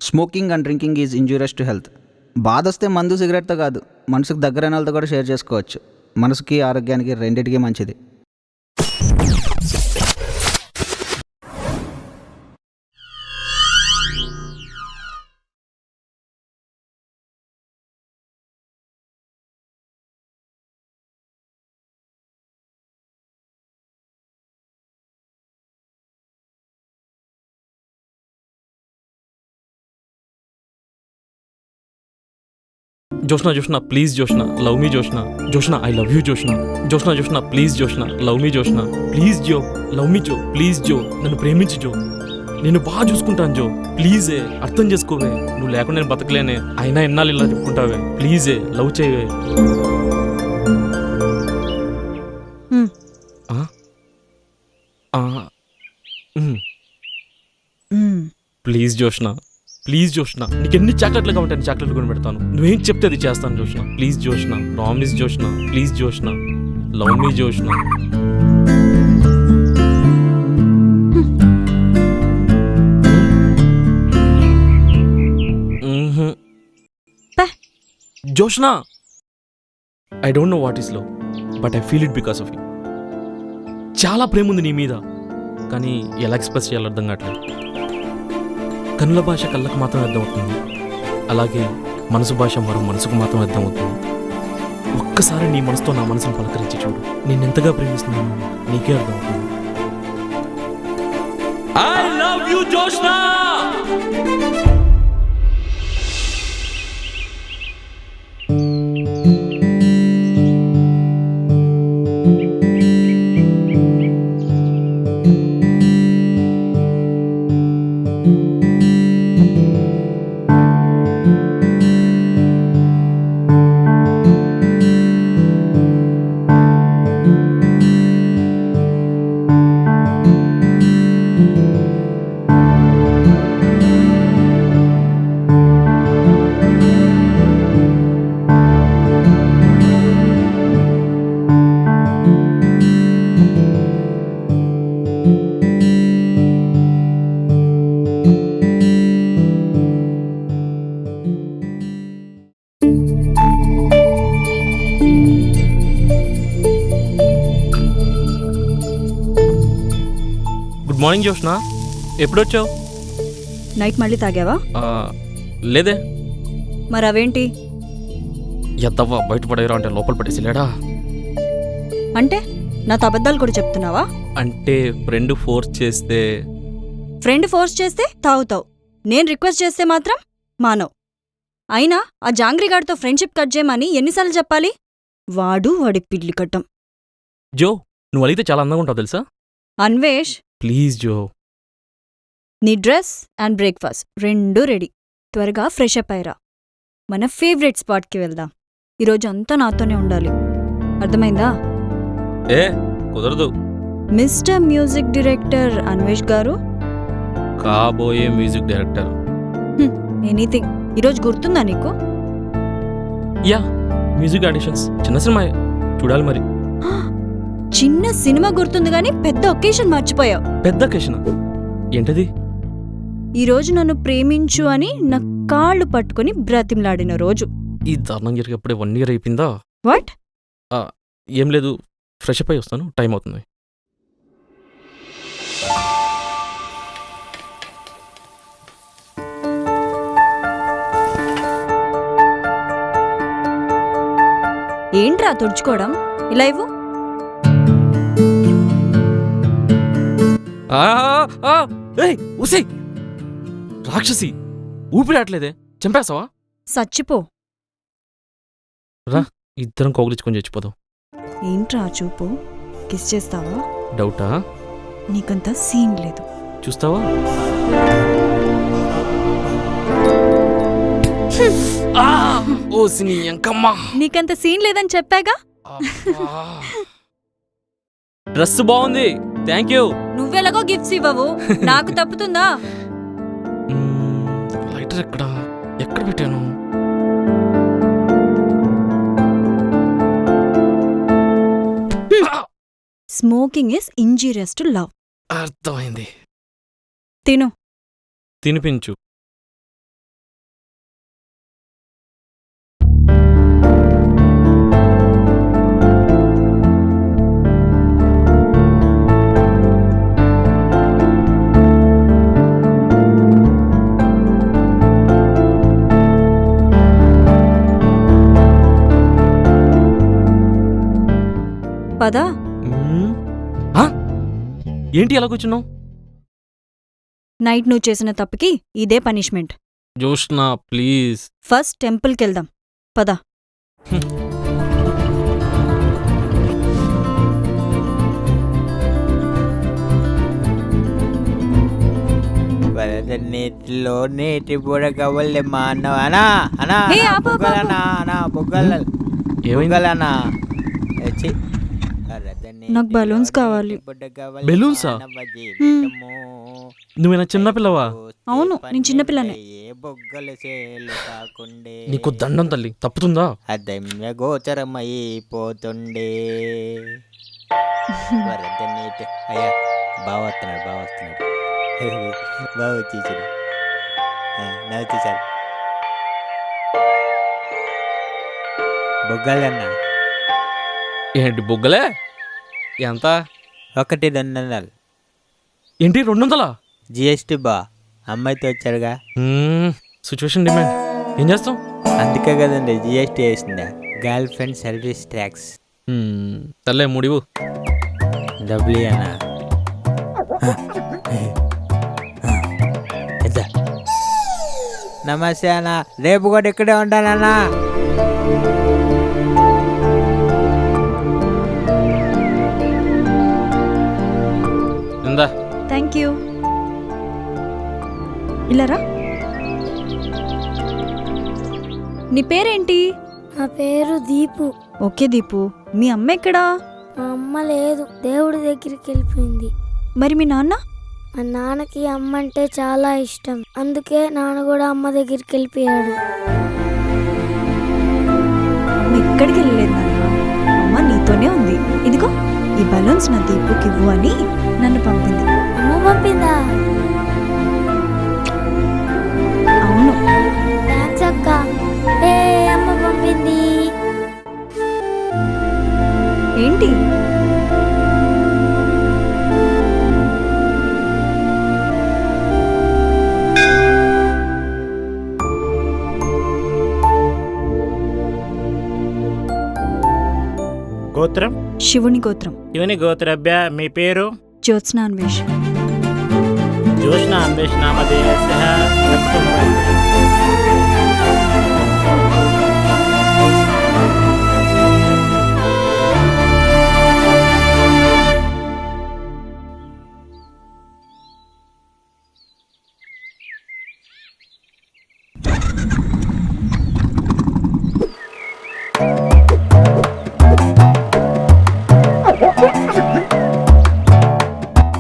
Smoking and drinking is injurious to health. బాధ వస్తే మందు సిగరెట్తో కాదు, మనసుకు దగ్గరైన వాళ్ళతో కూడా షేర్ చేసుకోవచ్చు. మనసుకి ఆరోగ్యానికి రెండింటికి మంచిది. Joshna Joshna please Joshna love me Joshna. Joshna I love you Joshna. Joshna Joshna please Joshna love me Joshna. Please Jo love me Jo. Please Jo నన్ను ప్రేమించు జో. నేను బాగా చూసుకుంటాను జో. ప్లీజే అర్థం చేసుకోవే. నువ్వు లేకుండా నేను బతకలేనే. అయినా ఎన్నాళ్ళు ఇలా చెప్పుకుంటావే. ప్లీజే లవ్ చేయవే. Please Joshna, please Joshna. నీకు ఎన్ని చాక్లెట్లు కావాలంటే అన్ని చాక్లెట్లు కొని పెడతాను. నువ్వేం చెప్తే అది చేస్తాను Joshna. Please Joshna, promise Joshna. Please Joshna love me Joshna. Joshna, I don't know what is love, but I feel it because of you. చాలా ప్రేమ ఉంది నీ మీద, కానీ ఎలా ఎక్స్ప్రెస్ చేయాలో అర్థం కావట్లేదు. కన్నుల భాష కళ్ళకు మాత్రం అర్థమవుతుంది, అలాగే మనసు భాష మరో మనసుకు మాత్రం అర్థమవుతుంది. ఒక్కసారి నీ మనసుతో నా మనసును పలకరించి చూడు. నేను ఎంతగా ప్రేమిస్తున్నాను నీకే అర్థమవుతుంది. I love you Joshna. Good morning Joshna. ఎప్పుడొచ్చావు? నైట్ మళ్ళీ తాగావా? లేదే. మరి అవేంటి? ఎద్దవ్వా బయటపడేరా అంటే లోపల పడేసిలేడా. అంటే నాతో అబద్ధాలు కూడా చెప్తున్నావా? అంటే ఫ్రెండ్ ఫోర్స్ చేస్తే. ఫ్రెండ్ ఫోర్స్ చేస్తే తాగుతావు, నేను రిక్వెస్ట్ చేస్తే మాత్రం మానవ్. అయినా ఆ జాంగ్రీగాడితో ఫ్రెండ్షిప్ కట్ చేయమని ఎన్నిసార్లు చెప్పాలి? వాడి పిల్లి కట్టం. జో, నువ్వు అడిగితే చాలా అందంగా ఉంటావు తెలుసా. అన్వేష్, ప్లీజ్ జో. నీ డ్రెస్ అండ్ బ్రేక్ఫాస్ట్ రెండూ రెడీ. త్వరగా ఫ్రెష్ అప్ అయ్యరా. మన ఫేవరెట్ స్పాట్కి వెళ్దాం. ఈరోజు అంతా నాతోనే ఉండాలి, అర్థమైందా? ఏ కుదరదు. మిస్టర్ మ్యూజిక్ డైరెక్టర్ అన్వేష్ గారు, కాబోయే మ్యూజిక్ డైరెక్టర్. ఎనీథింగ్. ఈరోజు గుర్తుందా నీకు? Yeah, music auditions. చిన్న సినిమా చూడాలి మరి. చిన్న సినిమా గుర్తుంది గానీ పెద్ద ఒకేషన్ మర్చిపోయావు. పెద్ద ఒకేషన్ ఏంటది? ఈరోజు నన్ను ప్రేమించు అని నా కాళ్ళు పట్టుకుని బ్రతిమలాడిన రోజు. ఈ దారుణం జరిగేప్పుడే 1 year అయిపోయిందా? వాట్? ఏం లేదు, ఫ్రెష్ అప్ అయి వస్తాను, టైం అవుతుంది. ఏంట్రా తుడుచుకోవడం? ఇలా ఇవ్వు. రాక్షసి, ఊపిరాట్లేదే, చంపేస్తావా? సచ్చిపో. రా, ఇద్దరం కోగులించుకొని చచ్చిపోదాం. ఏంట్రా చూపు? కిస్ చేస్తావా? డౌటా? నీకంత సీన్ లేదు. చూస్తావా? ఓ సినీ అంకమ్మా, నీకంత సీన్ లేదని చెప్పాగా. డ్రెస్ బాగుంది, థ్యాంక్ యూ. నువ్వెలాగో గిఫ్ట్స్ ఇవ్వవు, నాకు తప్పుతుందా? లైటర్ ఎక్కడ పెట్టాను? Smoking is injurious to love. అర్థమైంది. తిను. తినిపించు. పదా. మ్మ్. ఆ? ఏంటి అలా కూర్చున్నావు? నైట్ నువ్వు చేసిన తప్పుకి ఇదే పనిష్మెంట్. జోష్నా ప్లీజ్. ఫస్ట్ టెంపుల్కి వెళ్దాం పదా. వరద నీటిలో నీటి బుడగవల్లి మానవ అనా అనా ఏ, ఆపు, ఆపు, బుగ్గలనా అనా బుగ్గల ఏమైంది? బుగ్గలనా నాకు balloons కావాలి. Balloons ఆ? నువ్వేనా చిన్నపిల్లవా? అవును, నేను చిన్నపిల్లనే. బొగ్గలు చేలు కాకుండే నీకు దండం తల్లి, తప్పుతుందా? అదమ్య గోచరమైపోతుండే వరద నీటి అయ్యా బాగా వస్తున్నాడు బాగా వచ్చేసాడు నవ్వుతాడు బొగ్గలన్నా ఏంటి బొగ్గలే? ఎంత? 1,200 ఏంటి 200? జిఎస్టీ బా అమ్మాయితో వచ్చాడుగా సిచ్యువేషన్ డిమాండ్. ఏం చేస్తాం? అందుకే కదండి జిఎస్టీ వేసిందా, గర్ల్ ఫ్రెండ్ సర్వీస్ ట్యాక్స్. తల్లే ముడివు. డబ్ల్యూ అన్నా నమస్తే అన్న, రేపు కూడా ఇక్కడే ఉంటానన్నా. ఇందా. Thank you. ఇలారా. నీ పేరేంటి? నా పేరు దీపు. ఓకే దీపు, మీ అమ్మ ఎక్కడా? మా అమ్మ లేదు, దేవుడి దగ్గరికి వెళ్ళిపోయింది. మరి మీ నాన్న? మా నాన్నకి అమ్మ అంటే చాలా ఇష్టం, అందుకే నాన్న కూడా అమ్మ దగ్గరికి వెళ్ళిపోయాడు. అమ్మ ఎక్కడికి వెళ్ళలేదు నాన్న, అమ్మ నీతోనే ఉంది. ఇదిగో ఈ బలూన్స్ నా దీపుకి ఇవ్వు అని నన్ను పంపింది. అమ్మ పంపిందా? అవును. థ్యాంక్స్ అక్క. ఏ అమ్మ పంపింది. ఏంటి? గోత్రం శివుని గోత్రం. ఇవని గోత్రభ్య. మీ పేరు? జ్యోత్స్నాన్వేష్. జోష్న అన్వేషణామధేయస్య రక్తం.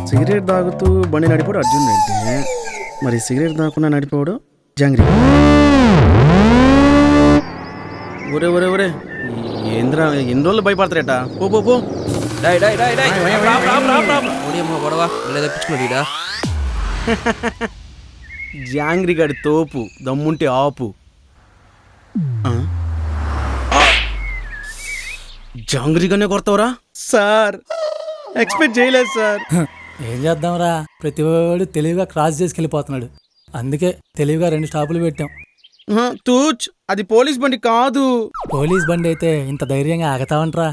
సిగరెట్ తాగుతూ బండి నడిపోడు అర్జున్ అంటే, మరి సిగరెట్ తాగకుండా నడిపోడు జంగ్రీ. ఒరే ఒరే ఒరే ఏంద్రా, ఎన్ని రోజులు భయపడతారేట? పో పో పో. జాంగ్రీ గడి తోపు, దమ్ముంటే ఆపు. జాంగ్రీగానే కొడతావురా సార్? ఎక్స్పెక్ట్ చేయలేదు సార్. ఏం చేద్దాంరా, ప్రతివాడు తెలివిగా క్రాస్ చేసుకెళ్ళిపోతున్నాడు. అందుకే తెలివిగా 2 స్టాపులు పెట్టాం. తూచ్, అది పోలీస్ బండి కాదు. పోలీస్ బండి అయితే ఇంత ధైర్యంగా ఆగతావంట్రా?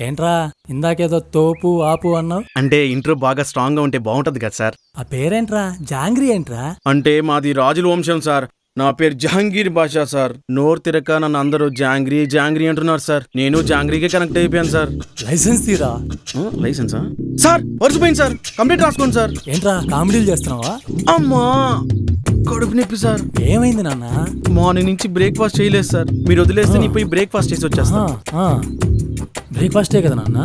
ఏంట్రా ఇందాకేదో తోపు ఆపు అన్నావు? అంటే ఇంట్రో బాగా స్ట్రాంగ్ గా ఉంటే బాగుంటది కదా సార్. ఆ పేరేంట్రా? జాంగ్రీ ఏంట్రా? అంటే మాది రాజుల వంశం సార్. నా పేరు జహంగీర్ బాషా సార్. నోరు తిరక నన్ను అందరూ జాంగ్రీ జాంగ్రీ అంటున్నారు సార్. నేను జాంగ్రీకే కనెక్ట్ అయిపోయాను సార్. లైసెన్స్ తీరా. లైసెన్సా సార్? మర్చిపోయింది సార్, కంప్లీట్ రాసుకోండి సార్. ఏంట్రా కామెడీలు చేస్తున్నావా? అమ్మా కడుపు నొప్పి సార్. ఏమైంది నాన్న? మార్నింగ్ నుంచి బ్రేక్ఫాస్ట్ చేయలేదు సార్. మీరు వదిలేస్తే నీ పోయి బ్రేక్ఫాస్ట్ చేసి వచ్చేస్తా. బ్రేక్ఫాస్టే కదా నాన్న?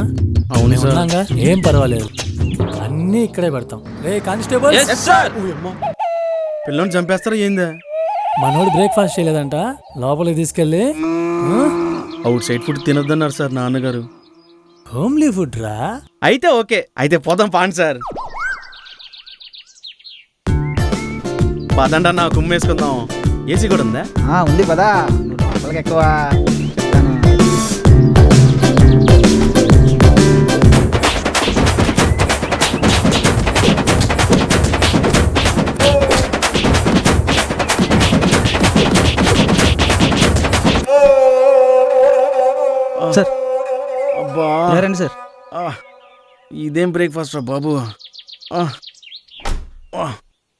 అవును సార్. ఉన్నాగా, ఏం పర్వాలేదు, అన్నీ ఇక్కడే పెడతాం. రే కానిస్టేబుల్, పిల్లల్ని చంపేస్తారా ఏందా? మనోడు బ్రేక్ఫాస్ట్ చేయలేదంట, లోపలికి తీసుకెళ్ళి అవుట్ సైడ్ ఫుడ్ తినొద్దన్నారు సార్ నాన్నగారు. హోమ్లీ ఫుడ్ రా. అయితే ఓకే, అయితే పోదాం పాండి సార్. పదండి అన్న, కుమ్మేసుకుందాం. ఏసీ కూడా ఉందా? ఉంది పదా, నువ్వు లోపలికి ఎక్కువ చెప్తాను. సార్ అబ్బా ఇలా రండి సార్. ఇదేం బ్రేక్ఫాస్ట్ రా బాబు.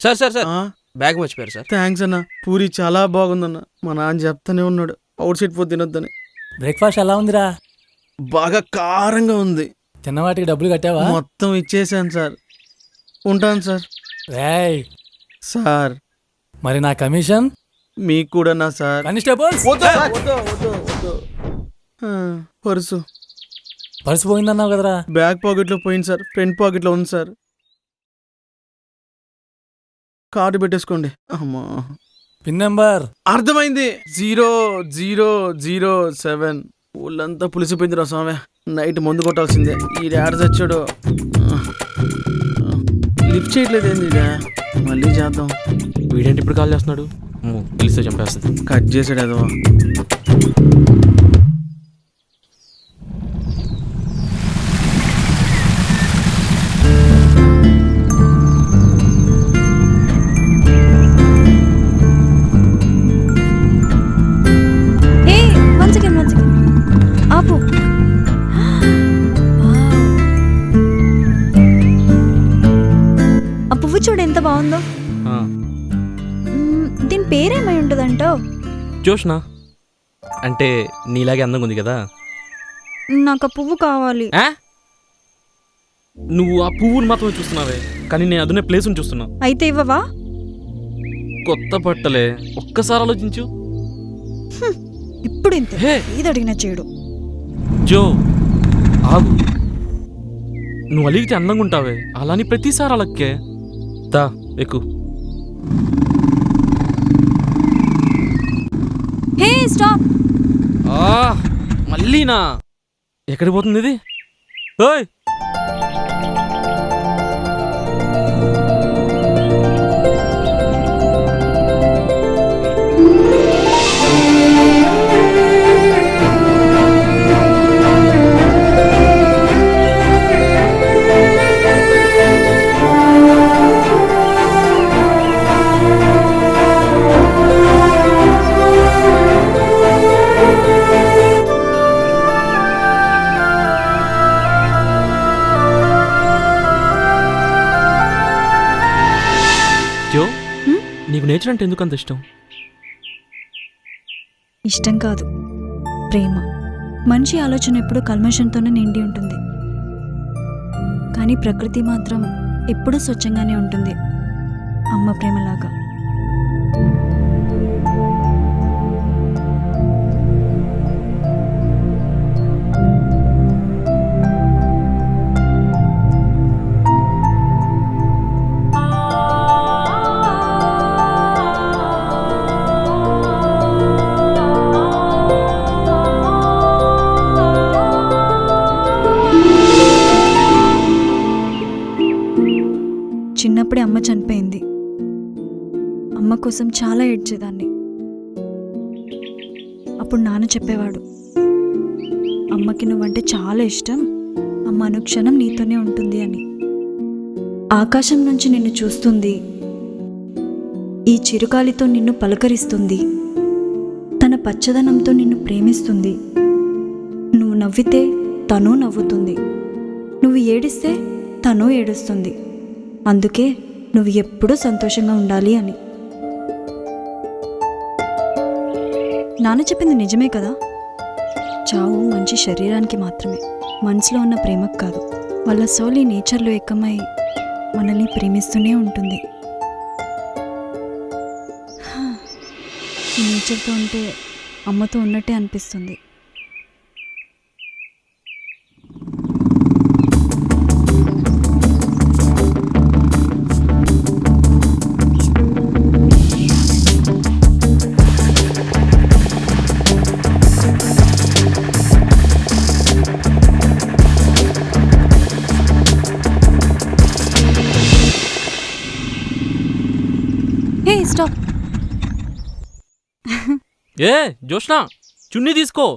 సార్ సార్ సార్ బ్యాగ్ మర్చిపోయారు సార్. థ్యాంక్స్ అన్న. పూరి చాలా బాగుందన్న. మా నాన్న చెప్తానే ఉన్నాడు అవుట్ సైడ్ ఫుడ్ తినొద్దని. బ్రేక్ఫాస్ట్ ఎలా ఉందిరా? బాగా కారంగా ఉంది. తిన్నవాటికి డబ్బులు కట్టావా? మొత్తం ఇచ్చేసాను సార్. ఉంటాను సార్. రేయ్ సార్ మరి నా కమిషన్? మీకు కూడా నా సార్. కానిస్టేబుల్స్ పర్సు పర్సు పోయిందన్నావు కదరా? బ్యాక్ పాకెట్లో పోయింది సార్. ఫ్రంట్ పాకెట్లో ఉంది సార్. కార్డు పెట్టేసుకోండి. అమ్మా పిన్ నెంబర్ అర్థమైంది. 0007. ఊళ్ళంతా పులిసిపోయింది రా స్వామి. నైట్ మందు కొట్టాల్సిందే. ఈ డాడ్ చచ్చాడు. లిఫ్ట్ చేయట్లేదు ఏంది ఇదా? మళ్ళీ చేద్దాం. వీడేంటి ఇప్పుడు కాల్ చేస్తున్నాడు? పిలిస్తే చంపేస్తుంది. కట్ చేసాడు ఏదో. హే వన్ సెకండ్ ఆపు. ఆ పువ్వు చూడు ఎంత బాగుందో. దీని పేరేమై ఉంటుందంటావు? జోష్నా అంటే నీలాగే అందంగా ఉంది కదా. నాకు ఆ పువ్వు కావాలి. నువ్వు ఆ పువ్వుని మాత్రమే చూస్తున్నావే, కానీ నేను అదునే ప్లేస్ని చూస్తున్నా. అయితే ఇవ్వవా? కొత్త బట్టలే, ఒక్కసారి ఆలోచించు. ఇప్పుడు ఇంతే. హే ఇది అడిగిన చేయడు. జో ఆగు. నువ్వు అలిగితే అందంగా ఉంటావే, అలాని ప్రతిసారి అలక్కే. దా ఎక్కు. హే స్టాప్. మళ్ళీనా? ఎక్కడికి పోతుంది ఇది? ఓయ్ జో, నీకు నేచర్ అంటే ఎందుకు అంత ఇష్టం? ఇష్టం కాదు, ప్రేమ. మనిషి ఆలోచన ఎప్పుడు కల్మషంతోనే నిండి ఉంటుంది, కానీ ప్రకృతి మాత్రం ఎప్పుడూ స్వచ్ఛంగానే ఉంటుంది, అమ్మ ప్రేమలాగా. చిన్నప్పుడే అమ్మ చనిపోయింది. అమ్మ కోసం చాలా ఏడ్చేదాన్ని. అప్పుడు నాన్న చెప్పేవాడు, అమ్మకి నువ్వంటే చాలా ఇష్టం, అమ్మ అనుక్షణం నీతోనే ఉంటుంది అని. ఆకాశం నుంచి నిన్ను చూస్తుంది, ఈ చిరుగాలితో నిన్ను పలకరిస్తుంది, తన పచ్చదనంతో నిన్ను ప్రేమిస్తుంది. నువ్వు నవ్వితే తను నవ్వుతుంది, నువ్వు ఏడిస్తే తను ఏడుస్తుంది. అందుకే నువ్వు ఎప్పుడూ సంతోషంగా ఉండాలి అని. నాన్న చెప్పింది నిజమే కదా. చావు మంచి శరీరానికి మాత్రమే, మనసులో ఉన్న ప్రేమకు కాదు. వాళ్ళ సోల్ ఈ నేచర్లో ఏకమై మనల్ని ప్రేమిస్తూనే ఉంటుంది. ఈ నేచర్తో ఉంటే అమ్మతో ఉన్నట్టే అనిపిస్తుంది. హే స్టాప్. ఏ జోష్నా, చున్నీ తీసుకో.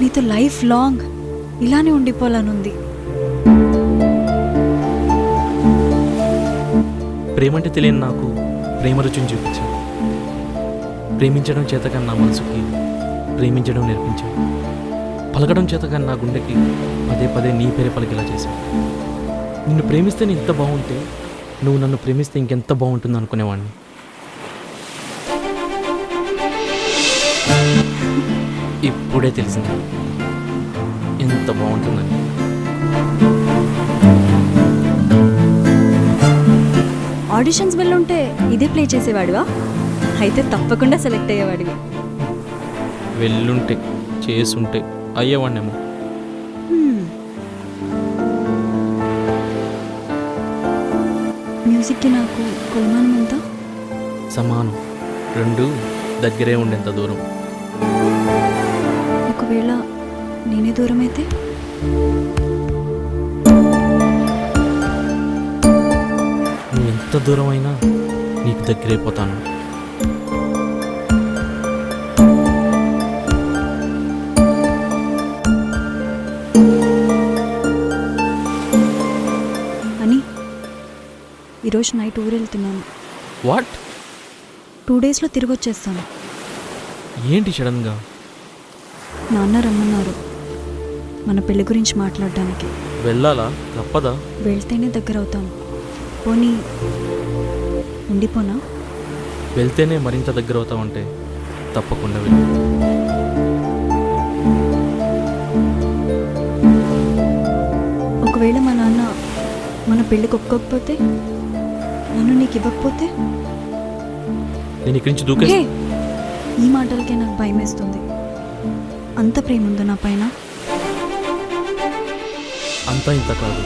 నీతో లైఫ్ లాంగ్ ఇలానే ఉండిపోవాలనుంది. ప్రేమంటే తెలియని నాకు ప్రేమ రుచిని చూపించావు. ప్రేమించడం చేతకన్నా నా మనసుకి ప్రేమించడం నేర్పించావు. పలకడం చేతకన్నా నా గుండెకి పదే పదే నీ పేరే పలికేలా చేశావు. నిన్ను ప్రేమిస్తే నేను ఇంత బాగుంటే నువ్వు నన్ను ప్రేమిస్తే ఇంకెంత బాగుంటుంది అనుకునేవాడిని. ఇప్పుడే తెలిసింది ఎంత బాగుంటుందని. ఆడిషన్స్ వెళ్ళుంటే ఇదే ప్లే చేసేవాడివా? అయితే తప్పకుండా సెలెక్ట్ అయ్యేవాడివి. వెళ్ళుంటే చేసుంటే అయ్యేవాడినేమో. మ్యూజిక్కి నాకు కొలమానం ఎంత? సమానం, రెండు దగ్గరే ఉండేంత దూరం. ఒకవేళ నేనే దూరం అయితే? నువ్వు ఎంత దూరం అయినా నీకు దగ్గరైపోతాను. అని ఈరోజు నైట్ ఊరు వెళ్తున్నాను. వాట్? 2 డేస్లో తిరిగి వచ్చేస్తాను. ఏంటి సడన్గా? నాన్న రమ్మన్నారు మన పెళ్లి గురించి మాట్లాడడానికి. వెళ్ళాలా? తప్పదా? వెళ్తేనే దగ్గర అవుతాను. పోనీ ఉండిపోనా? వెళ్తేనే మరింత దగ్గర అవుతావంటే తప్పకుండా వెళ్ళు. ఒకవేళ మా నాన్న మన పెళ్ళికి ఒప్పుకోకపోతే, నన్ను నీకు ఇవ్వకపోతే? నేను ఇక్కడి నుంచి దూకే. హే, ఈ మాటలకే నాకు భయం వేస్తుంది. అంత ప్రేమ ఉందా నా పైన? అంతా ఇంత కాదు,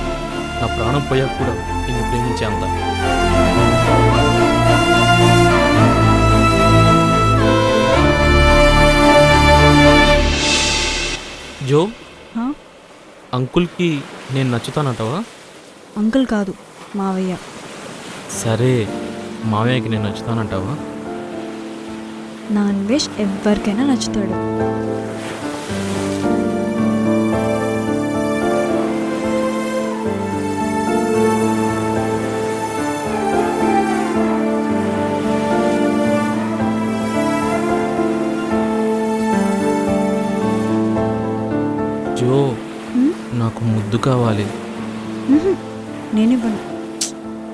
నా ప్రాణం పోయాక కూడా నిన్ను ప్రేమించే అంత. జో, హా? అంకుల్కి నేను నచ్చుతానంటావా? అంకుల్ కాదు, మావయ్య. సరే, మావయ్యకి నేను నచ్చుతానంటావా? నా అన్వేష్ ఎవరికైనా నచ్చుతాడు. జో, నాకు ముద్దు కావాలి. నేనివ్వను.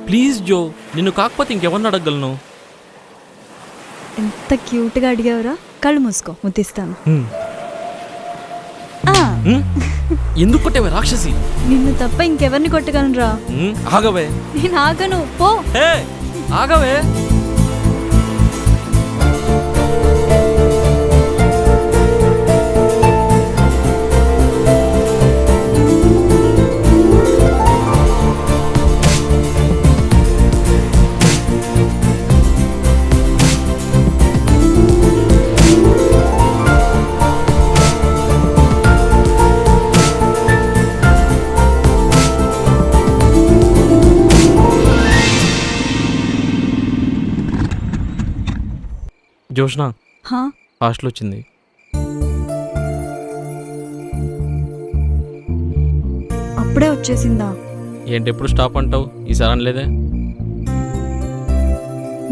ప్లీజ్ జో, నిన్ను కాకపోతే ఇంకెవరిని అడగలను? ఎంత క్యూట్గా అడిగావురా. కళ్ళు మూసుకో, ముద్దిస్తాను. ఆ, ఎందుకు కొట్టేవే రాక్షసి? నిన్ను తప్ప ఇంకెవరిని కొట్టగలనురా? ఆగవే. నేను ఆగను, పో. హే, ఆగవే. జోష్న, హా? హాస్టల్ వచ్చింది. అప్పుడే వచ్చేసిందా? ఏంటి ఎప్పుడు స్టాప్ అంటావు? ఈసారి అనలేదే.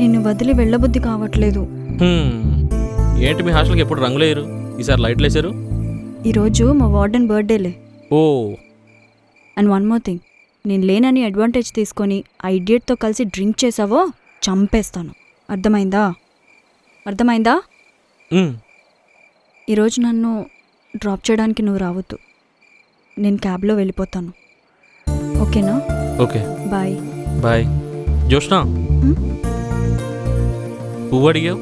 నిన్ను వదిలి వెళ్ళబుద్ధి కావట్లేదు. ఏంటి మీ హాస్టల్కి ఎప్పుడు రంగులేరు, ఈసారి లైట్లు వేసారు? ఈరోజు మా వార్డెన్ బర్త్డేలే. Oh, and one more thing, నేను లేనని అడ్వాంటేజ్ తీసుకొని ఆ ఇడియట్తో కలిసి డ్రింక్ చేసావో చంపేస్తాను. అర్థమైందా? అర్థమైందా? ఈరోజు నన్ను డ్రాప్ చేయడానికి నువ్వు రావద్దు. నేను క్యాబ్లో వెళ్ళిపోతాను. ఓకేనా? Okay, bye. బాయ్. జోష్న, పువ్వు అడిగావు?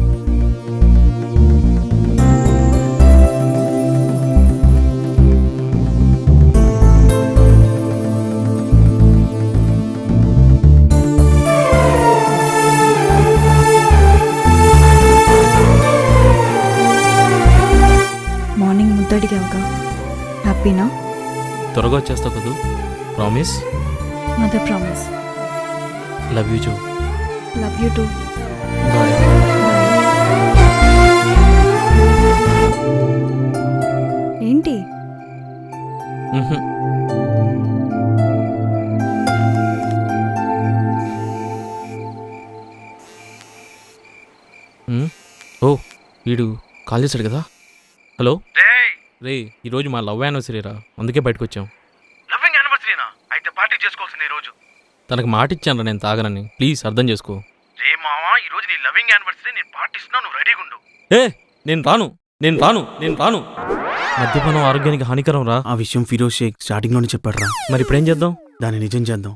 మార్నింగ్ ముద్దు అడిగావుగా, హ్యాపీనా? త్వరగా వచ్చేస్తావు కదూ? Promise? Mother promise. Love you Jo. Love you too. Bye. ఏంటి? ఓ వీడు కాల్ చేశాడు కదా. హలో రే, ఈరోజు మా లవ్ యానివర్సరీ రా, అందుకే బయటకు వచ్చాం. లవ్వింగ్ యానివర్సరీనా? అయితే పార్టీ చేసుకోవాల్సింది ఈ రోజు. తనకు మాట ఇచ్చాను నేను తాగనని, ప్లీజ్ అర్థం చేసుకో. రే మావా, ఈ రోజు నీ లవ్వింగ్ యానివర్సరీ, నేను పార్టీస్తున్నా, నువ్వు రెడీగా ఉండు. ఏ నేను రాను. మద్యపానం ఆరోగ్యానికి హానికరం రా. ఆ విషయం ఫిరోజ్ షేక్ స్టార్టింగ్ లోనే చెప్పాడు రా. మరి ఇప్పుడేం చేద్దాం? దాన్ని నిజం చేద్దాం.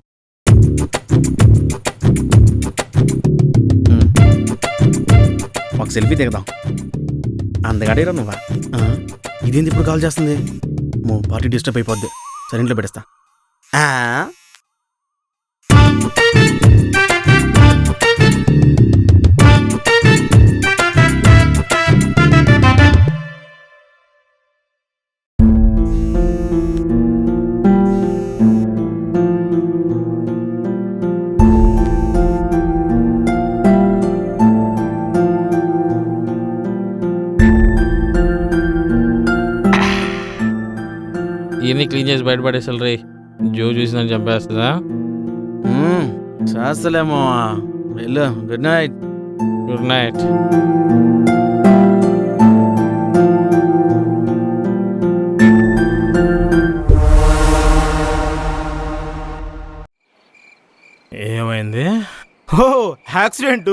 ఒక సెల్ఫీ దిగదాం. అందగాడేరా నువ్వా? ఇదేంది ఇప్పుడు కాల్ చేస్తుంది? పార్టీ డిస్టర్బ్ అయిపోద్ది. సరే ఇంట్లో పెడేస్తా. ఇవన్నీ క్లీన్ చేసి బయటపడేసారు రే. జో చూసిందని చంపేస్తుందా? చేస్తలేమో. వెళ్ళు. Good night. Good night. ఏమైంది? Oh accident.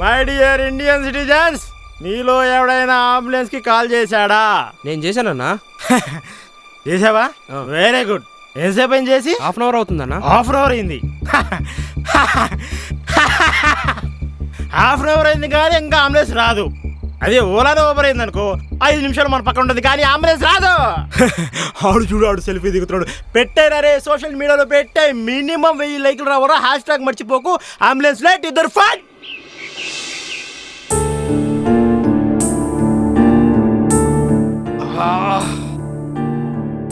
My dear Indian citizens, మీలో ఎవడైనా అంబులెన్స్ కి కాల్ చేశాడా? నేను చేశానన్నా. చేసావా? Very good. ఎంతసేపు అయింది చేసి? హాఫ్ అన్ అవర్ అవుతుందన్నా. హాఫ్ అన్ అవర్ అయింది. హాఫ్ అన్ అవర్ అయింది కానీ ఇంకా అంబులెన్స్ రాదు. అదే ఓలాలో ఓవర్ అయింది అనుకో, 5 నిమిషాలు మన పక్కన ఉంటుంది కానీ అంబులెన్స్ రాదు. ఆడు చూడు, ఆడు సెల్ఫీ దిగుతున్నాడు. పెట్టారే సోషల్ మీడియాలో పెట్టాయి. మినిమం 1000 లైకులు రావరా. హ్యాష్ ట్యాగ్ మర్చిపోకు, అంబులెన్స్ లైట్ ఇద్దరు ఫైట్.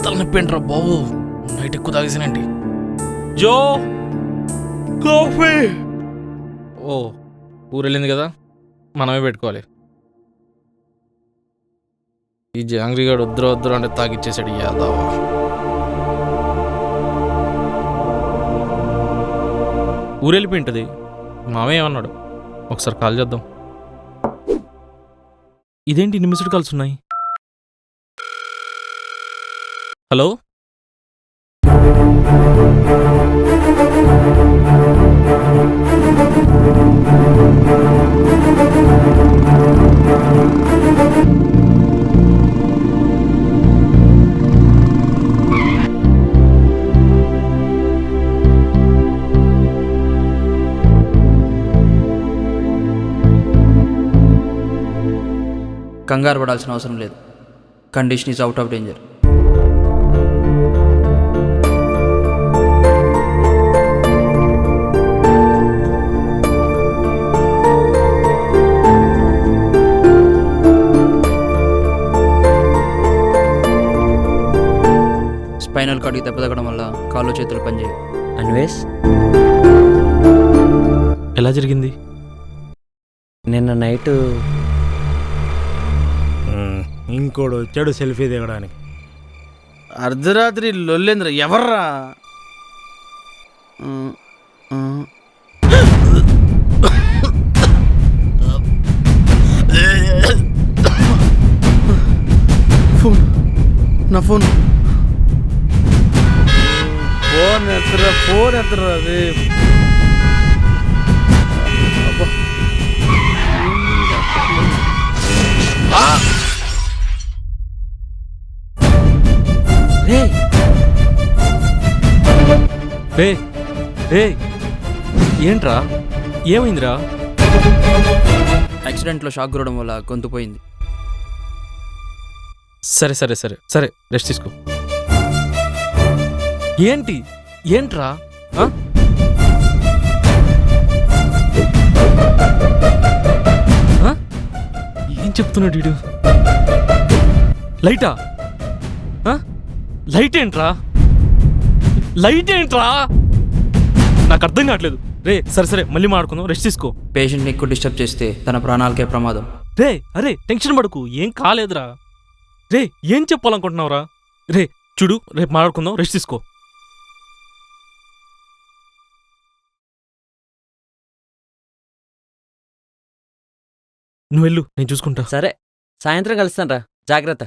తలనొప్పేంట్రా బాబు, నైట్ ఎక్కువ తాగేసానండి. జో కాఫీ. ఓ ఊరు వెళ్ళింది కదా, మనమే పెట్టుకోవాలి. ఈ జాంగ్రీ గారు వద్దురు అంటే తాగిచ్చేసాడు యాదవ్. ఊరెళ్ళిపోయి ఉంటుంది. మామే ఏమన్నాడు, ఒకసారి కాల్ చేద్దాం. ఇదేంటి ఇన్ని మిస్డ్ కాల్స్ ఉన్నాయి? హలో, కంగారు పడాల్సిన అవసరం లేదు. Condition is out of danger. Spinal కార్డ్కి దెబ్బ తగ్గడం వల్ల కాళ్ళు చేతులు పనిచేయవు. అన్వేష్, ఎలా జరిగింది? నిన్న నైట్ ఇంకోడు వచ్చాడు సెల్ఫీ దిగడానికి. అర్ధరాత్రి లొల్లేంద్ర ఎవర్రా? నా ఫోన్ ఎత్తరా రే. ఏంట్రా, ఏమైందిరా? యాక్సిడెంట్లో షాక్ గురవడం వల్ల గొంతు పోయింది. సరే సరే సరే సరే రెస్ట్ తీసుకో. ఏంట్రా? ఏం చెప్తున్నాడు వీడు? లైటా? లైట్ ఏంట్రా? నాకు అర్థం కావట్లేదు రే. సరే సరే మళ్ళీ మాడుకుందాం, రెస్ట్ తీసుకో. పేషెంట్ని ఎక్కువ డిస్టర్బ్ చేస్తే తన ప్రాణాలకే ప్రమాదం. అరే టెన్షన్ పడకు, ఏం కాలేదురా. ఏం చెప్పాలనుకుంటున్నావురా? చూడు, రేపు మాట్లాడుకుందాం, రెస్ట్ తీసుకో. నువ్వు వెళ్ళు, నేను చూసుకుంటా. సరే, సాయంత్రం కలుస్తాను రా, జాగ్రత్త.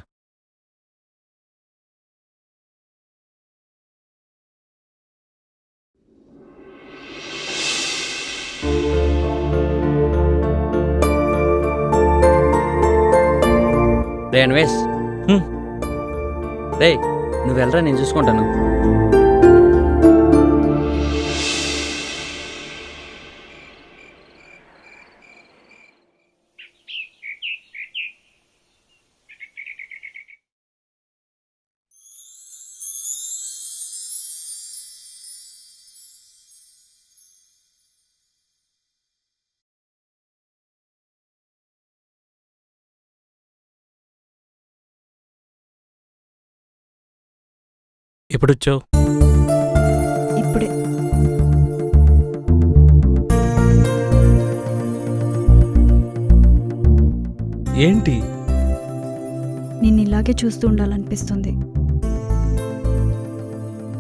రే అన్వేష్. హ్మ్. రే నువ్వు వెళ్ళరా, నేను చూసుకుంటాను. ఎప్పుడొచ్చావు? ఇప్పుడే. ఏంటి? నిన్ను ఇలాగే చూస్తూ ఉండాలనిపిస్తుంది.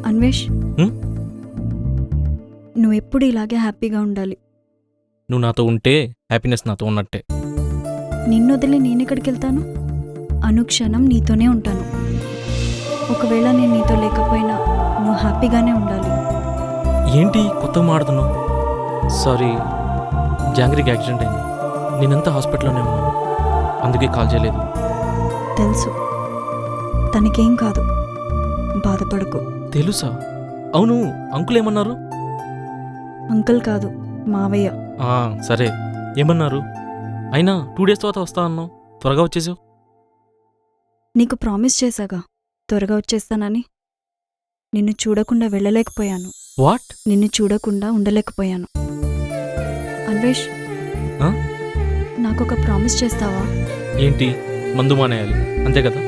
అన్వేష్, హ్మ్? నువ్వెప్పుడు ఇలాగే హ్యాపీగా ఉండాలి. నువ్వు నాతో ఉంటే హ్యాపీనెస్ నాతో ఉన్నట్టే. నిన్ను వదిలి నేనెక్కడికి వెళ్తాను? అనుక్షణం నీతోనే ఉంటాను. ఒకవేళ నేను నీతో లేకపోయినా నువ్వు హ్యాపీగానే ఉండాలి. ఏంటి కొత్తగా మాడుతున్నావు? సారీ, జాంగ్రీకి యాక్సిడెంట్ అయింది. నేనంతా హాస్పిటల్లోనే ఉన్నాను, అందుకే కాల్ చేయలేదు. తెలుసు, తనకేం కాదు, బాధపడకు. తెలుసా? అవును, అంకుల్ ఏమన్నారు? అంకుల్ కాదు, మావయ్య. సరే, ఏమన్నారు? అయినా 2 days తర్వాత వస్తా అన్నావు, త్వరగా వచ్చేసావు. నీకు ప్రామిస్ చేశాగా త్వరగా వచ్చేస్తానని. నిన్ను చూడకుండా వెళ్ళలేకపోయాను. వాట్? నిన్ను చూడకుండా ఉండలేకపోయాను. అన్వేష్, ఆ? నాకొక ప్రామిస్ చేస్తావా? ఏంటి? మందు మానేయాలి అంతే కదా?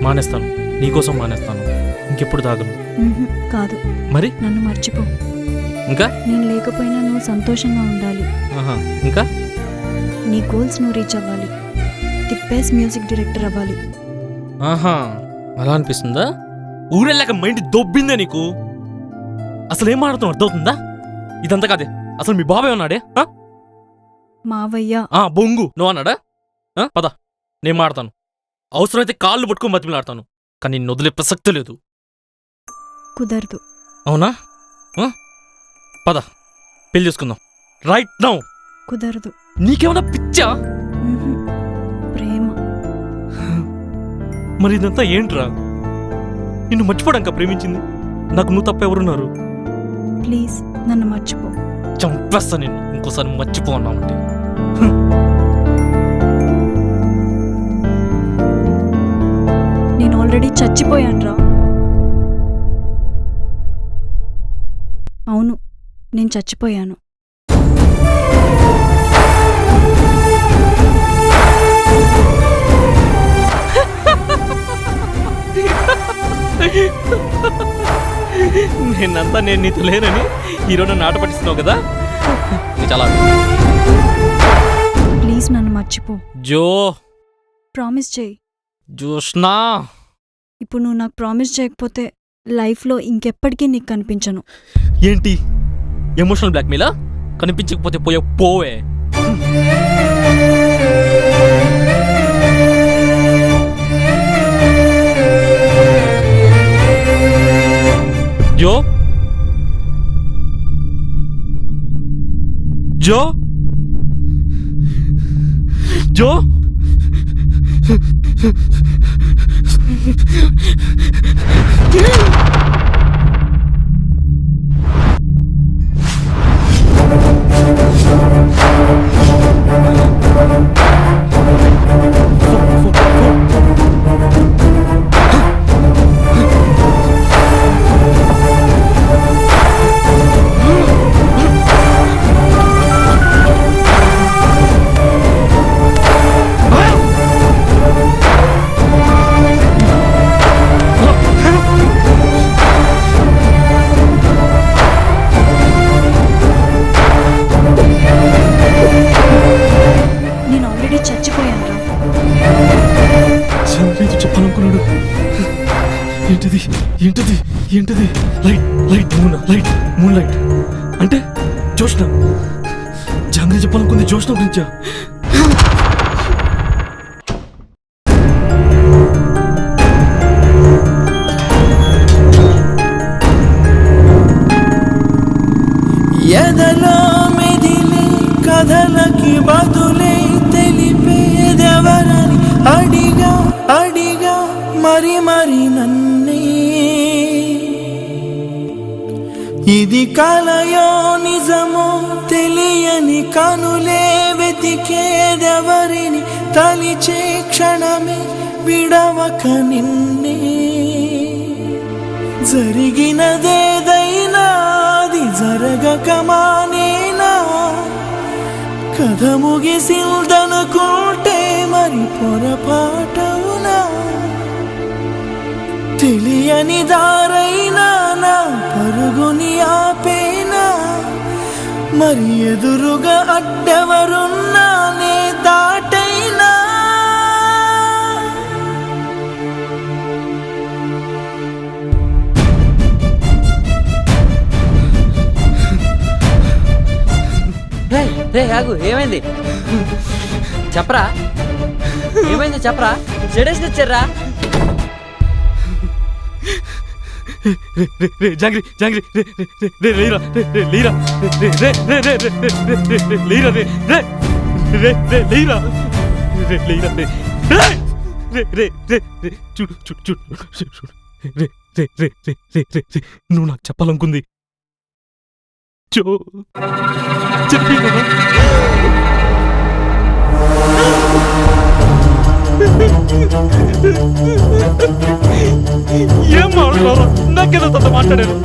మానేస్తాను, నీకోసం మానేస్తాను, ఇంకెప్పుడు తాగను. ఉహుం, కాదు. మరి? నన్ను మర్చిపో. ఇంకా? నేను లేకపోయినా నువ్వు సంతోషంగా ఉండాలి. ఆహా, ఇంకా? నీ గోల్స్ నువ్వు రీచ్ అవ్వాలి. ది బెస్ట్ మ్యూజిక్ డైరెక్టర్ అవ్వాలి. ఆహా, అలా అనిపిస్తుందా? ఊరెళ్ళాక మైండ్ దొబ్బిందే నీకు. అసలు ఏం మాడుతున్నావు అర్థమవుతుందా? ఇదంతా కాదే, అసలు మీ బాబాయ్ ఉన్నాడే? మావయ్య. బొంగు నువ్వు అన్నాడా? పద, నేను మాడతాను. అవసరమైతే కాళ్ళు పట్టుకొని బతిమిలాడతాను, కానీ నిన్ను వదిలే ప్రసక్తి లేదు. కుదరదు. అవునా? పద, పెళ్లి చేసుకుందాం రైట్ నౌ. కుదరదు. నీకేమన్నా పిచ్చా? ఉహుం, ప్రేమ. మరి ఇదంతా ఏంట్రా? నిన్ను మర్చిపోవడానికా ప్రేమించింది? నాకు నువ్వు తప్ప ఎవరున్నారు? ప్లీజ్ నన్ను మర్చిపో. చంపేస్తా నిన్ను ఇంకోసారి మర్చిపో అన్నామంటే. నేను ఆల్రెడీ చచ్చిపోయానురా. అవును, నేను చచ్చిపోయాను. నేనంతా నేను నీతో లేనని హీరోని నాట పట్టిస్తున్నావు కదా? చాలా ప్లీజ్ నన్ను మర్చిపో. జో, ప్రామిస్ చేయి. జోష్నా, ఇప్పుడు నువ్వు నాకు ప్రామిస్ చేయకపోతే లైఫ్లో ఇంకెప్పటికీ నీకు కనిపించను. ఏంటి ఎమోషనల్ బ్లాక్మెయిలా? కనిపించకపోతే పోవే. జో, జో, జో, నేను ఆల్రెడీ చచ్చిపోయానురా. ఏదో చెప్పాలనుకున్నాడు. ఏంటిది ఏంటిది ఏంటిది? లైట్ లైట్ మూన్ లైట్ అంటే జోష్న. జాంగ్రీ చెప్పాలనుకుంది జోష్న గురించా? బదులే తెలిపేదెవరని అడిగా అడిగా మరి మరి నన్నే ఇది కలయో నిజమో తెలియని కనులే వెతికేదెవరిని తలిచే క్షణమే విడవక నిన్నే జరిగినదేదైనా అది జరగక మానేనా కథ ముగిసిందనుకుంటే మరి పొరపాటవునా తెలియని దారైనా నా పరుగుని ఆపేనా మరి ఎదురుగా అడ్డెవరున్నా నే దాటైనా రే ఆగు, ఏమైంది చెప్పరా? ఏమైంది చెప్పరా? చెడేసి తెచ్చారా? జాంగ్రీ జాంగ్రీ లేరా లేరా లేరా లేరా చూడు చూడు చూడు చూడు నువ్వు నాకు చెప్పాలనుకుంది జో చెప్పి ఏం మాట్లాడారు? నాకేదో తత మాట్లాడారు.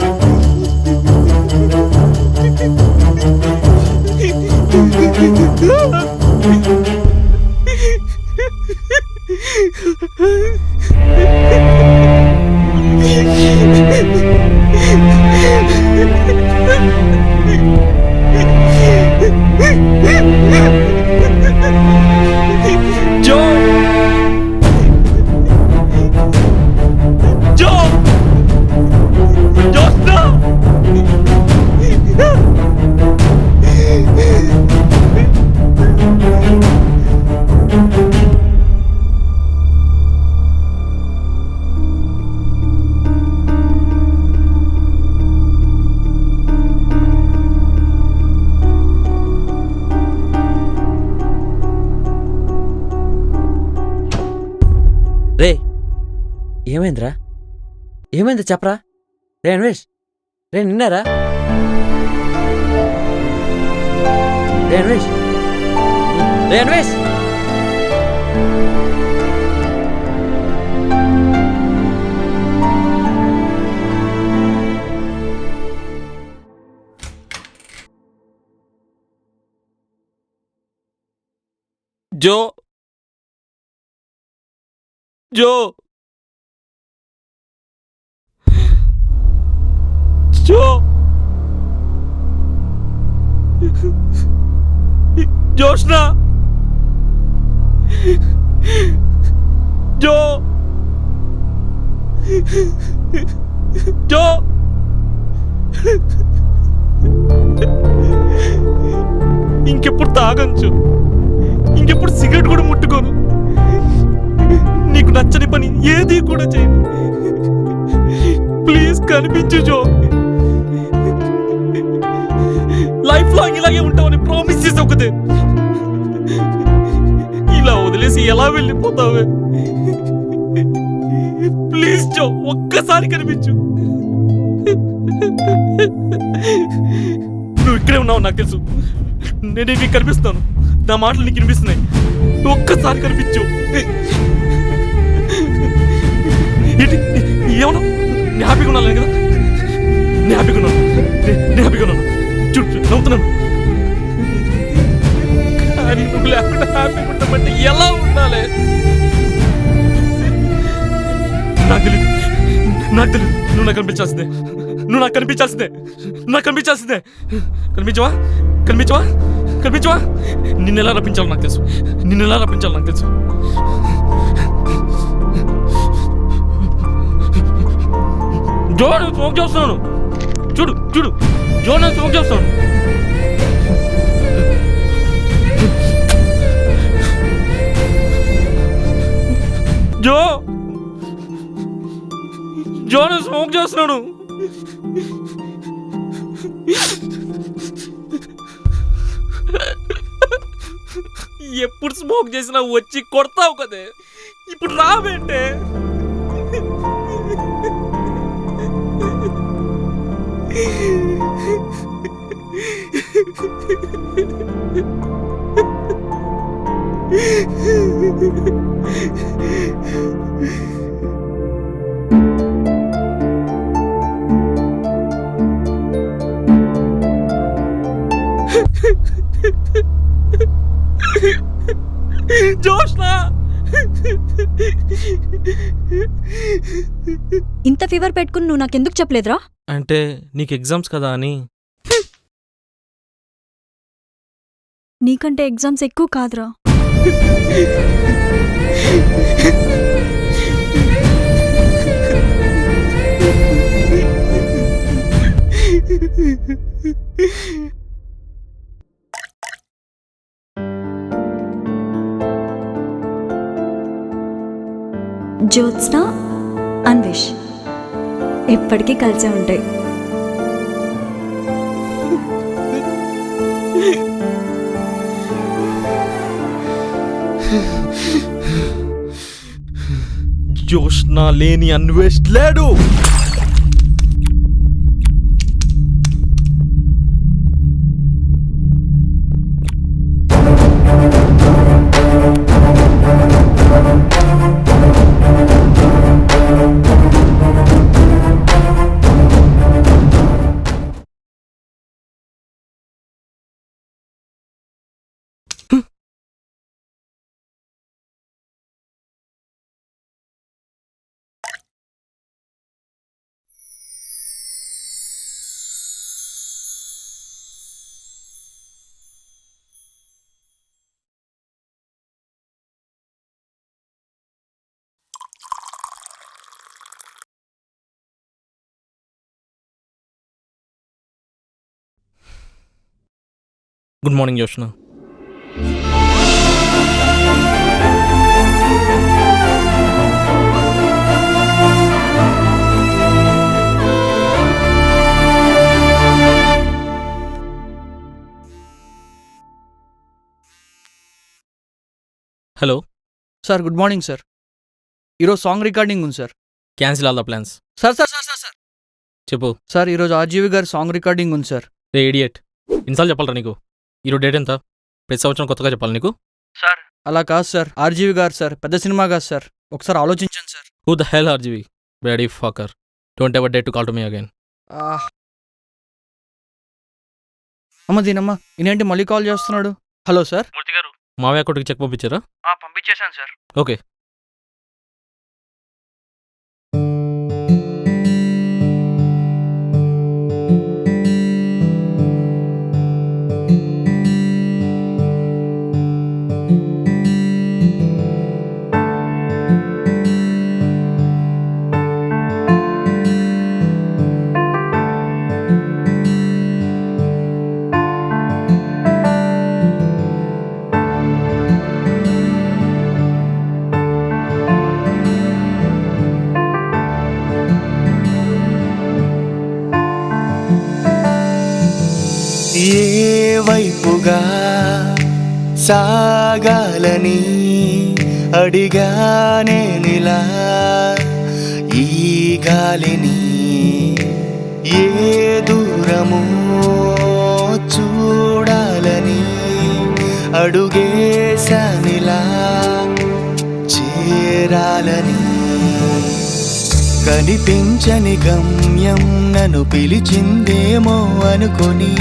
జో జో జోస్నా రే ఏమైందిరా? ఏమైంది చెప్పరా? రే అన్వేష్, రే నిన్నారా? రే అన్వేష్, రే అన్వేష్, జో జో జో జోష్నా జో జో ఇంకెప్పుడు తాగంచు, ఇంకెప్పుడు సిగరెట్ కూడా ముట్టుకోను, నీకు నచ్చని పని ఏది కూడా చేయను. ప్లీజ్ కనిపించు జో. లైఫ్ లాంగ్ ఇలాగే ఉంటావని ప్రామిస్ చేసి ఒకతే ఇలా వదిలేసి ఎలా వెళ్ళిపోతావే? ప్లీజ్ జో, ఒక్కసారి కనిపించు. నువ్వు ఇక్కడే ఉన్నావు నాకు తెలుసు. నేను నీకు కనిపిస్తాను, నా మాటలు నీకు వినిపిస్తున్నాయి. ఒక్కసారి కనిపించు. ఏమన్నా నేను హ్యాపీగా ఉన్నాను కదా? నేను హ్యాపీగా ఉన్నాను, నేను హ్యాపీగా ఉన్నాను. చూడు నవ్వుతున్నాను. కానీ నువ్వు లేకుండా హ్యాపీగా ఉండమంటే ఎలా ఉండాలి? నాకు తెలియదు, నాకు తెలియదు. నువ్వు నాకు కనిపించాల్సిందే, నువ్వు నాకు కనిపించాల్సిందే, నాకు కనిపించాల్సిందే. కనిపించవా? కనిపించవా? కనిపించవా? నిన్ను ఎలా రప్పించాలో నాకు తెలుసు, నిన్ను ఎలా రప్పించాలో నాకు తెలుసు. జో నేను స్మోక్ చేస్తున్నాను, చూడు చూడు జో నేను స్మోక్ చేస్తున్నాను. జో జో నేను స్మోక్ చేస్తున్నాను. ఎప్పుడు స్మోక్ చేసినా వచ్చి కొడతావు కదే, ఇప్పుడు రావేంటే? జోష్నా, ఇంత ఫీవర్ పెట్టుకుని నువ్వు నాకెందుకు చెప్పలేదురా? అంటే నీకు ఎగ్జామ్స్ కదా అని. నీకంటే ఎగ్జామ్స్ ఎక్కువ కాదురా. జ్యోత్స్న, అన్వేష్ ఎప్పటికీ కలిసే ఉంటాయి. జోష్నా లేని అన్వేష్ లేడు. Good morning Joshna. Hello sir, good morning sir. ఈరోజు సాంగ్ రికార్డింగ్ ఉంది sir. Cancel all the plans. Sir sir sir sir sir చెప్పు. సార్, ఈరోజు ఆర్జీవి గారి సాంగ్ రికార్డింగ్ ఉంది సార్. రే ఇడియట్, ఇన్సార్లు చెప్పాలరా నీకు? ఈరోజు డేట్ ఎంత? ప్రతి సంవత్సరం కొత్తగా చెప్పాలి నీకు? సార్ అలా కాదు సార్, ఆర్జీవి గారు సార్, పెద్ద సినిమా కాదు సార్, ఒకసారి ఆలోచించండి sir. Who the hell R G V? Bloody fucker. Don't ever dare to call to me again. అమ్మ దీనమ్మ, ఇనేంటి మళ్ళీ కాల్ చేస్తున్నాడు? Hello sir. మూర్తి గారు, మావయ్య అకౌంట్కి చెక్ పంపించారా? పంపించేశాను సార్. ఓకే. ఏ వైపుగా సాగాలని అడిగానే నిలా ఈ గాలిని, ఏ దూరము చూడాలని అడుగేశానిలా చేరాలని. కనిపించని గమ్యం నన్ను పిలిచిందేమో అనుకొని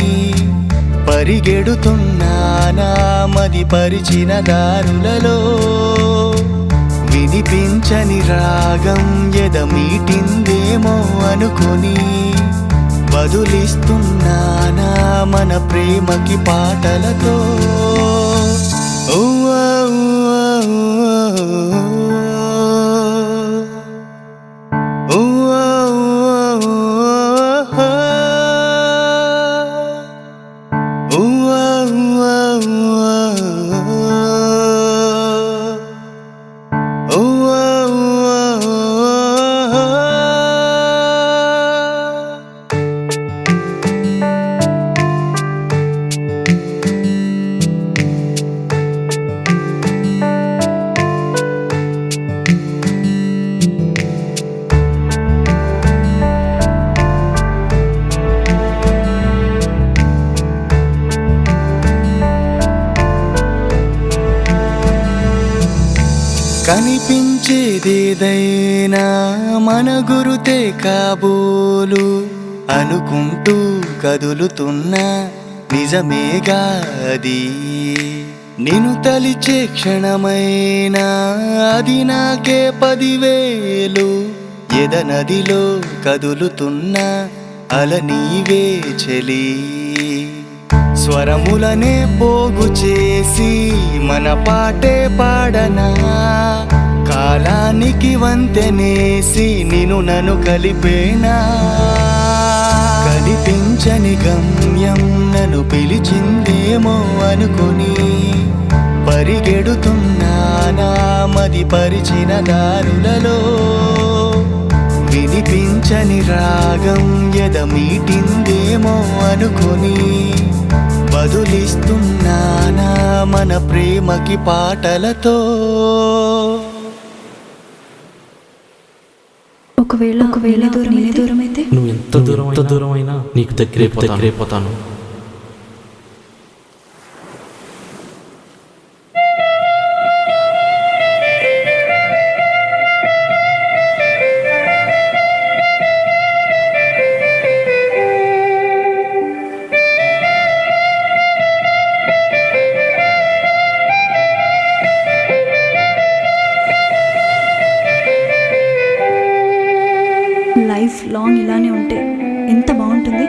పరిగెడుతున్నానా మది పరిచిన దారులలో. వినిపించని రాగం ఎదమీటిందేమో అనుకొని బదులిస్తున్నానా మన ప్రేమకి పాటలతో. ఓ కనిపించేదేదైనా మన గురుతే కాబోలు అనుకుంటూ కదులుతున్నా నిజమేగా అది. నిన్ను తలిచే క్షణమైనా అది నాకే 10,000. ఎదనదిలో కదులుతున్నా అల నీవే చెలి. స్వరములనే పోగు చేసి మన పాటే పాడనా, కాలానికి వంతెనేసి నిన్ను నన్ను కలిపేనా. కనిపించని గమ్యం నన్ను పిలిచిందేమో అనుకుని పరిగెడుతున్నానా మది పరిచిన దారులలో. వినిపించని రాగం ఎద మీటిందేమో అనుకుని బదులిస్తున్నానా మన ప్రేమకి పాటలతో. ఒకవేళ దూరం అయితే నువ్వు ఎంత దూరం అయినా నీకు దగ్గరైపోతాను. లైఫ్ లాంగ్ ఇలానే ఉంటే ఎంత బాగుంటుంది.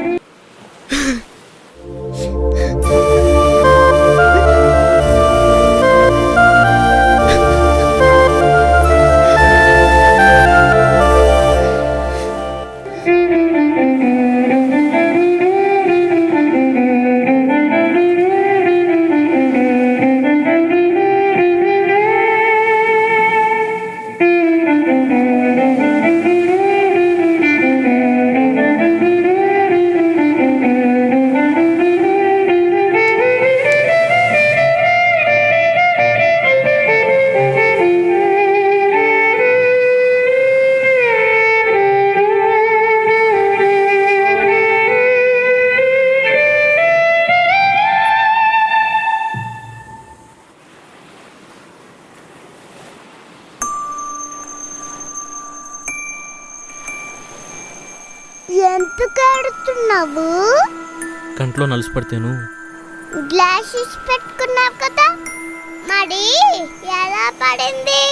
ఎందుకు ఆడుతున్నావు? కంట్లో నలుసు పడితేను. గ్లాసెస్ పెట్టుకున్నావు కదా, మరి ఎలా పడింది?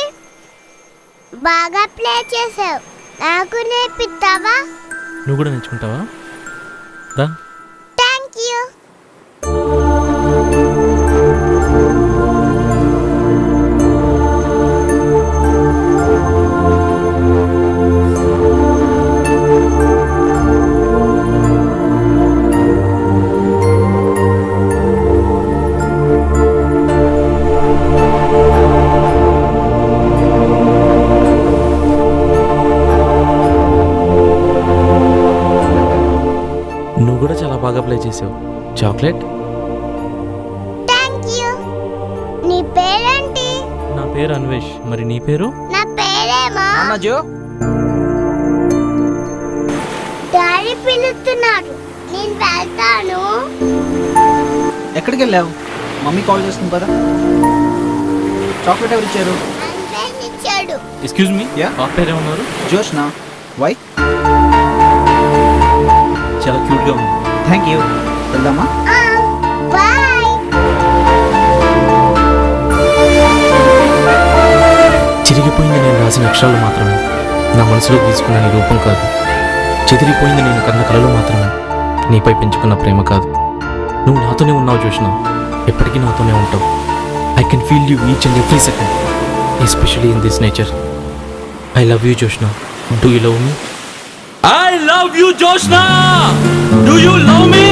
బాగా ప్లే చేసావు, నాకు నేర్పిస్తావా? నువ్వు కూడా నేర్చుకుంటావా? రా. Thank you. నువ్వు కూడా చాలా బాగా ప్లే చేసావు. చాక్లెట్. Thank you. నీ పేరేంటి? నా పేరు అన్వేష్. మరి నీ పేరు? నా పేరేమో అన్నజో. డాడీ పిలుస్తున్నారు, నేను వెళ్తాను. ఎక్కడికి వెళ్ళావు? మమ్మీ కాల్ చేస్తుంది పదా. చాక్లెట్ ఎవరు ఇచ్చారు? అన్వేష్ ఇచ్చాడు. Excuse me, Yeah? ఆ పేరు ఏమన్నారు? జోష్నా. వై? చాలా క్యూట్గా ఉంది. Thank you. వెళ్దామా? బాయ్. చిరిగిపోయింది నేను రాసిన అక్షరాలు మాత్రమే, నా మనసులో తీసుకున్న నీ రూపం కాదు. చెదిరిపోయింది నేను కన్న కలలు మాత్రమే, నీపై పెంచుకున్న ప్రేమ కాదు. నువ్వు నాతోనే ఉన్నావు జోష్న, ఎప్పటికీ నాతోనే ఉంటావు. I can feel you each and every second, especially in this nature. I love you Joshna. Do you love me? I love you, Joshna! Do you love me?